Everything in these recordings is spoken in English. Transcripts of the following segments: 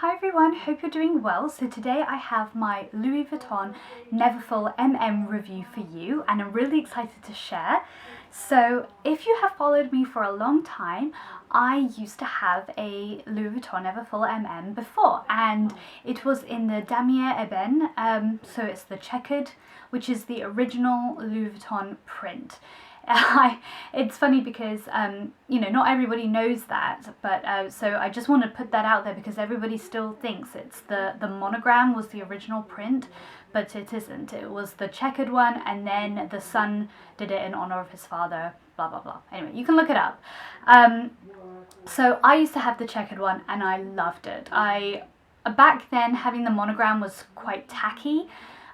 Hi everyone, hope you're doing well. So today I have my Louis Vuitton Neverfull review for you, and I'm really excited to share. So if you have followed me for a long time, I used to have a Louis Vuitton Neverfull before, and it was in the Damier Ebene, so it's the checkered, which is the original Louis Vuitton print. It's funny because not everybody knows that, but so I just want to put that out there because everybody still thinks it's the monogram was the original print, but it isn't. It was the checkered one, and then the son did it in honor of his father, blah blah blah. Anyway, you can look it up. So I used to have the checkered one and I loved it. Back then, having the monogram was quite tacky,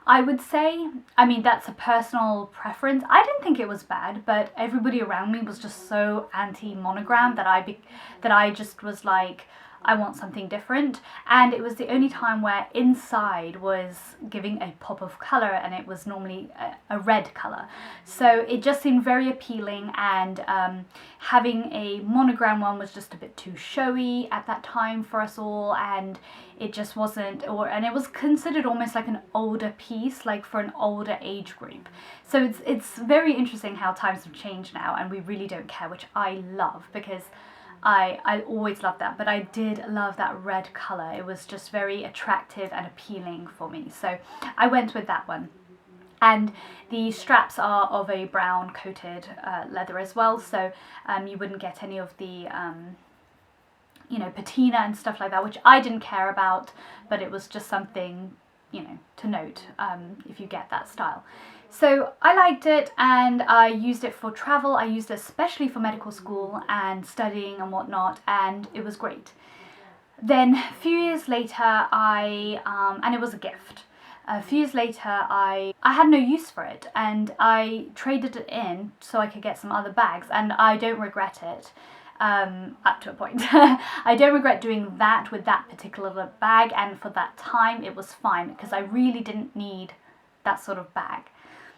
I would say. I mean, that's a personal preference. I didn't think it was bad, but everybody around me was just so anti-monogram that I just was like, I want something different. And it was the only time where inside was giving a pop of color, and it was normally a red color. So it just seemed very appealing, and having a monogram one was just a bit too showy at that time for us all, and it just wasn't, and it was considered almost like an older piece, like for an older age group. So it's very interesting how times have changed now, and we really don't care, which I love, because I always loved that, but I did love that red colour. It was just very attractive and appealing for me, so I went with that one. And the straps are of a brown coated leather as well, so you wouldn't get any of the patina and stuff like that, which I didn't care about, but it was just something to note if you get that style. So I liked it, and I used it for travel. I used it especially for medical school and studying and whatnot, and it was great. Then a few years later, and it was a gift. A few years later, I had no use for it, and I traded it in so I could get some other bags, and I don't regret it. Up to a point. I don't regret doing that with that particular bag, and for that time it was fine because I really didn't need that sort of bag.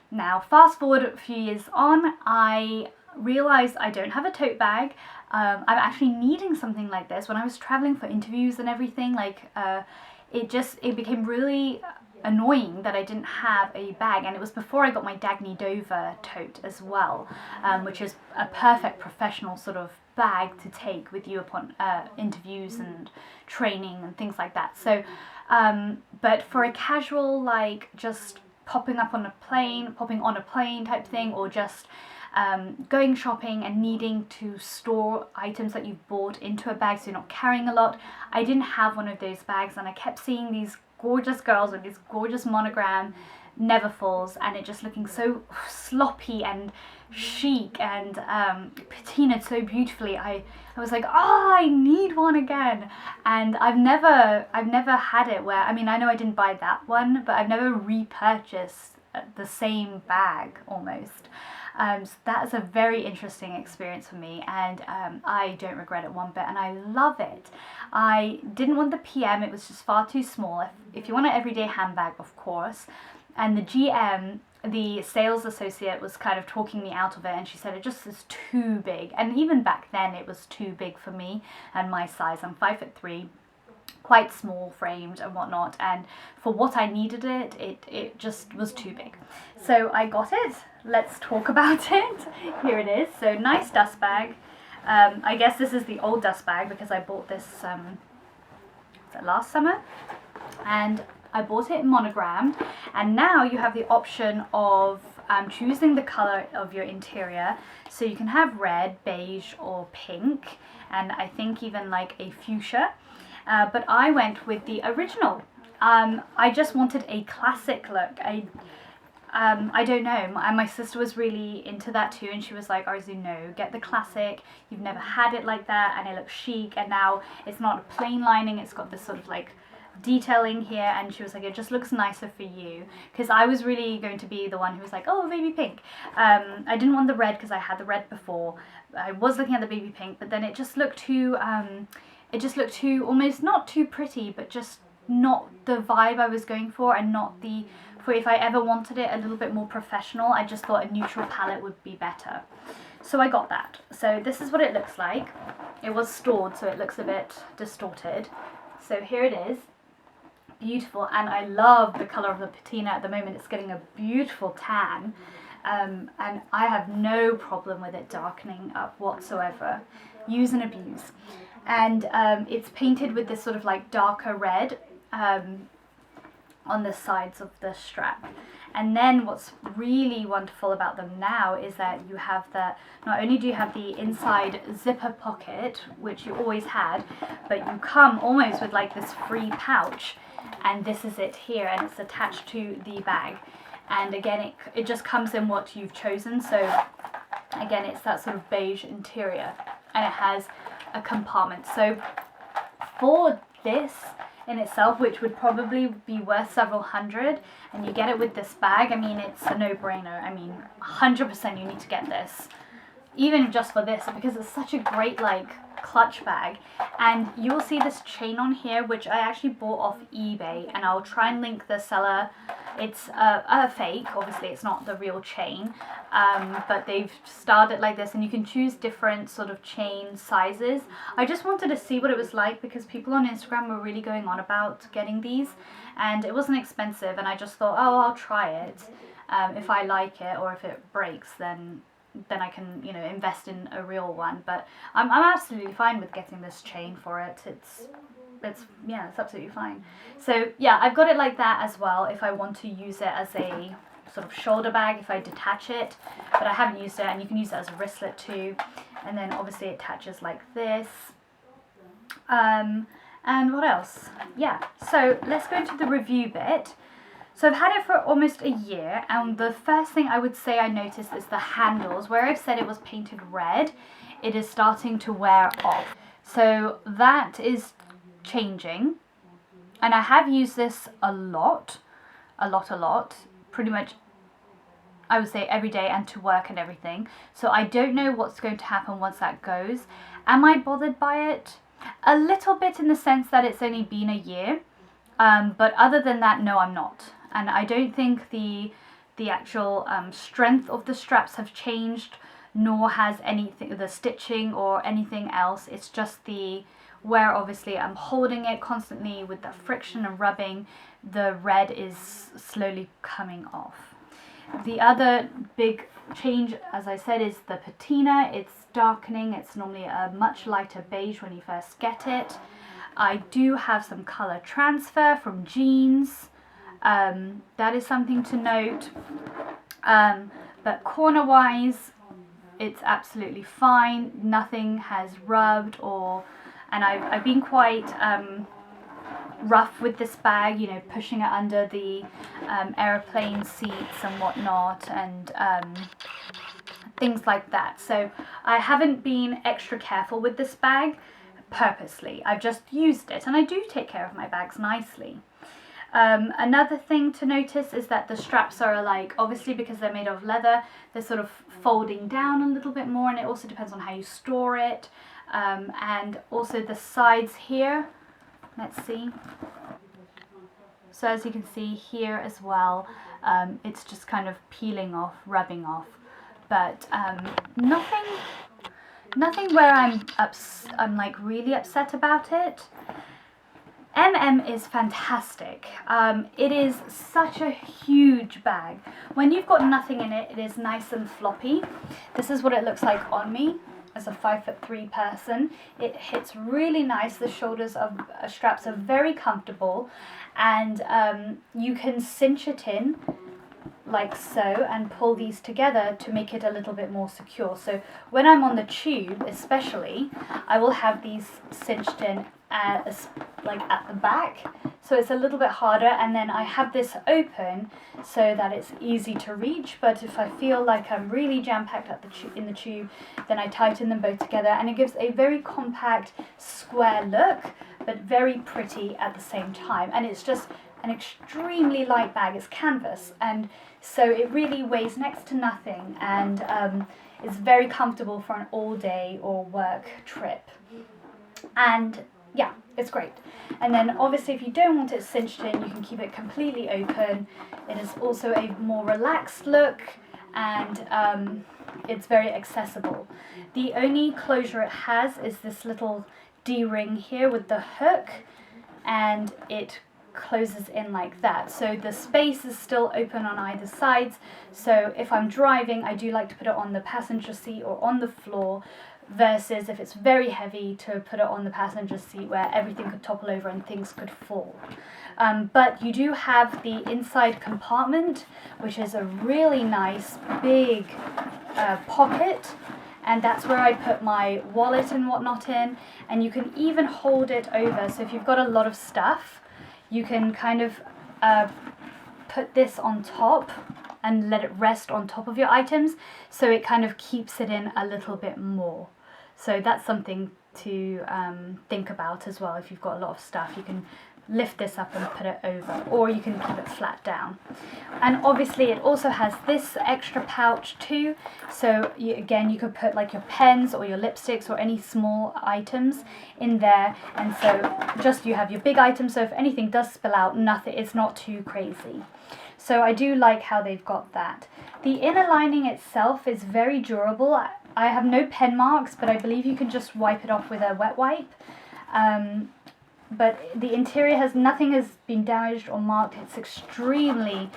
Now fast forward a few years on, I realized I don't have a tote bag. I'm actually needing something like this when I was traveling for interviews and everything. It became really annoying that I didn't have a bag, and it was before I got my Dagny Dover tote as well, which is a perfect professional sort of bag to take with you upon interviews and training and things like that. So but for a casual, like just popping on a plane type thing, or just going shopping and needing to store items that you've bought into a bag so you're not carrying a lot, I didn't have one of those bags, and I kept seeing these gorgeous girls with these gorgeous monogram Neverfulls, and it just looking so sloppy and chic and patinaed so beautifully. I was like, oh, I need one again. And I've never had it where, I mean, I know I didn't buy that one, but I've never repurchased the same bag almost. So that is a very interesting experience for me, and I don't regret it one bit, and I love it. I didn't want the PM, it was just far too small. If you want an everyday handbag, of course. And the GM, the sales associate, was kind of talking me out of it, and she said it just is too big. And even back then it was too big for me and my size. I'm 5'3", quite small framed and whatnot, and for what I needed it just was too big. So I got it. Let's talk about it. Here it is. So nice dust bag. I guess this is the old dust bag because I bought this last summer, and I bought it monogrammed, and now you have the option of choosing the color of your interior. So you can have red, beige, or pink, and I think even like a fuchsia. But I went with the original. I just wanted a classic look. I don't know, my sister was really into that too, and she was like, Arzu, no, get the classic, you've never had it like that, and it looks chic, and now it's not a plain lining, it's got this sort of like detailing here, and she was like, it just looks nicer for you, because I was really going to be the one who was like, oh, baby pink. I didn't want the red because I had the red before. I was looking at the baby pink, but then it just looked too almost not too pretty, but just not the vibe I was going for, and not for if I ever wanted it a little bit more professional, I just thought a neutral palette would be better. So I got that. So this is what it looks like. It was stored, so it looks a bit distorted. So here it is, beautiful, and I love the color of the patina at the moment. It's getting a beautiful tan, and I have no problem with it darkening up whatsoever. Use and abuse. And it's painted with this sort of like darker red on the sides of the strap. And then what's really wonderful about them now is that you have not only do you have the inside zipper pocket, which you always had, but you come almost with like this free pouch, and this is it here, and it's attached to the bag. And again, it just comes in what you've chosen. So again, it's that sort of beige interior, and it has a compartment. So for this in itself, which would probably be worth several hundred, and you get it with this bag, I mean, it's a no-brainer. I mean, 100% you need to get this, even just for this, because it's such a great like clutch bag. And you will see this chain on here, which I actually bought off eBay, and I'll try and link the seller. It's a fake, obviously it's not the real chain, but they've styled it like this, and you can choose different sort of chain sizes. I just wanted to see what it was like, because people on Instagram were really going on about getting these, and it wasn't expensive, and I just thought, oh, I'll try it. If I like it, or if it breaks, then I can, you know, invest in a real one. But I'm absolutely fine with getting this chain for it. It's absolutely fine. So yeah, I've got it like that as well if I want to use it as a sort of shoulder bag, if I detach it, but I haven't used it. And you can use it as a wristlet too, and then obviously it attaches like this. And what else? Yeah, so let's go into the review bit. So I've had it for almost a year, and the first thing I would say I noticed is the handles. Where I've said it was painted red, it is starting to wear off. So that is changing, and I have used this a lot, pretty much I would say every day, and to work and everything. So I don't know what's going to happen once that goes. Am I bothered by it? A little bit, in the sense that it's only been a year, but other than that, no, I'm not. And I don't think the actual strength of the straps have changed, nor has anything, the stitching or anything else. It's just where obviously I'm holding it constantly with the friction and rubbing, the red is slowly coming off. The other big change, as I said, is the patina. It's darkening. It's normally a much lighter beige when you first get it. I do have some color transfer from jeans. That is something to note. But corner wise, it's absolutely fine. Nothing has rubbed, and I've been quite rough with this bag, you know, pushing it under the airplane seats and whatnot, and things like that. So I haven't been extra careful with this bag purposely. I've just used it, and I do take care of my bags nicely. Another thing to notice is that the straps are like, obviously because they're made of leather, they're sort of folding down a little bit more, and it also depends on how you store it. And also the sides here, let's see. So as you can see here as well, it's just kind of peeling off, rubbing off, but nothing where I'm like really upset about it. Is fantastic. It is such a huge bag. When you've got nothing in it, it is nice and floppy. This is what it looks like on me as a 5'3" person. It hits really nice. The shoulders of straps are very comfortable, and you can cinch it in like so and pull these together to make it a little bit more secure. So when I'm on the tube especially, I will have these cinched in like at the back, so it's a little bit harder, and then I have this open so that it's easy to reach. But if I feel like I'm really jam-packed in the tube, then I tighten them both together, and it gives a very compact square look, but very pretty at the same time. And it's just an extremely light bag. It's canvas, and so it really weighs next to nothing, and it's very comfortable for an all-day or work trip. And yeah, it's great. And then obviously if you don't want it cinched in, you can keep it completely open. It is also a more relaxed look, and it's very accessible. The only closure it has is this little D-ring here with the hook, and it closes in like that, so the space is still open on either sides. So if I'm driving, I do like to put it on the passenger seat or on the floor, versus if it's very heavy, to put it on the passenger seat where everything could topple over and things could fall. But you do have the inside compartment, which is a really nice big pocket, and that's where I put my wallet and whatnot in, and you can even hold it over, so if you've got a lot of stuff, you can kind of put this on top and let it rest on top of your items, so it kind of keeps it in a little bit more. So that's something to think about as well. If you've got a lot of stuff, you can lift this up and put it over, or you can keep it flat down. And obviously it also has this extra pouch too, so again you could put like your pens or your lipsticks or any small items in there, and so just you have your big items, so if anything does spill out, it's not too crazy. So I do like how they've got that. The inner lining itself is very durable. I have no pen marks, but I believe you can just wipe it off with a wet wipe. But the interior nothing has been damaged or marked. It's extremely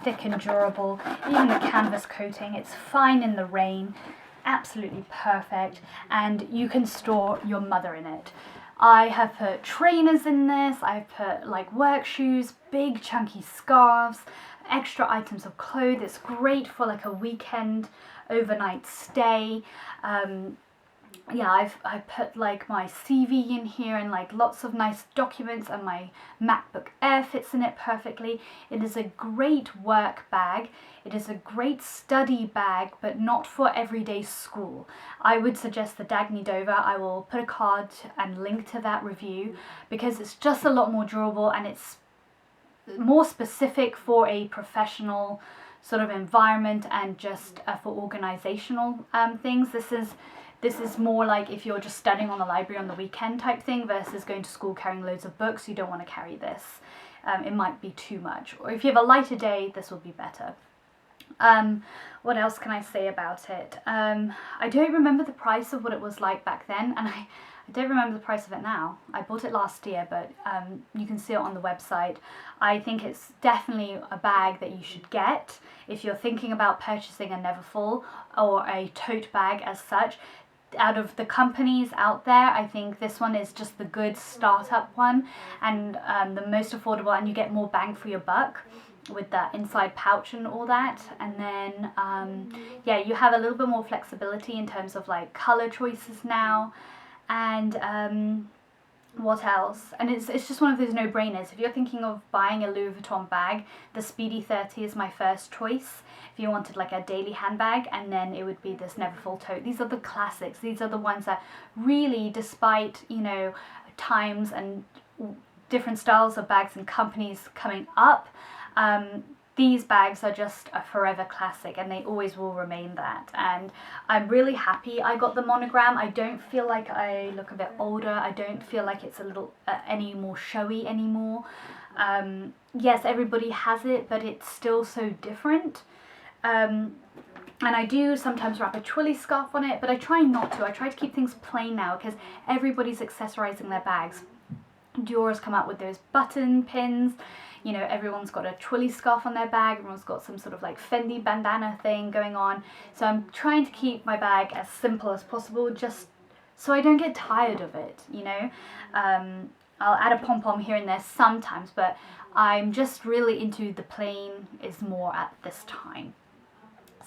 thick and durable. Even the canvas coating, it's fine in the rain, absolutely perfect, and you can store your mother in it. I have put trainers in this, I've put like work shoes, big chunky scarves, extra items of clothes. It's great for like a weekend overnight stay. Yeah, I put like my CV in here and like lots of nice documents, and my MacBook Air fits in it perfectly. It is a great work bag. It is a great study bag, but not for everyday school. I would suggest the Dagny Dover. I will put a card and link to that review, because it's just a lot more durable and it's more specific for a professional sort of environment and just for organizational things. This is more like if you're just studying on the library on the weekend type thing, versus going to school carrying loads of books. You don't want to carry this. It might be too much. Or if you have a lighter day, this will be better. What else can I say about it? I don't remember the price of what it was like back then, and I don't remember the price of it now. I bought it last year, but you can see it on the website. I think it's definitely a bag that you should get if you're thinking about purchasing a Neverfull or a tote bag as such. Out of the companies out there, I think this one is just the good startup one, and the most affordable, and you get more bang for your buck with that inside pouch and all that. And then yeah, you have a little bit more flexibility in terms of like color choices now, and what else? And it's just one of those no-brainers. If you're thinking of buying a Louis Vuitton bag, the Speedy 30 is my first choice. If you wanted like a daily handbag, and then it would be this Neverfull tote. These are the classics. These are the ones that really, despite, you know, times and different styles of bags and companies coming up, these bags are just a forever classic, and they always will remain that. And I'm really happy I got the monogram. I don't feel like I look a bit older. I don't feel like it's a little any more showy anymore. Yes, everybody has it, but it's still so different. And I do sometimes wrap a twilly scarf on it, but I try not to. I try to keep things plain now, because everybody's accessorizing their bags. Dior's come out with those button pins. You know, everyone's got a twilly scarf on their bag. Everyone's got some sort of like Fendi bandana thing going on. So I'm trying to keep my bag as simple as possible, just so I don't get tired of it, you know. I'll add a pom-pom here and there sometimes, but I'm just really into the plain is more at this time.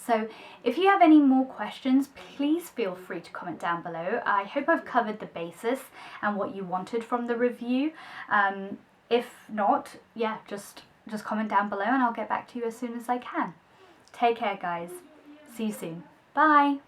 So if you have any more questions, please feel free to comment down below. I hope I've covered the basis and what you wanted from the review. If not, yeah, just comment down below and I'll get back to you as soon as I can. Take care, guys. See you soon. Bye.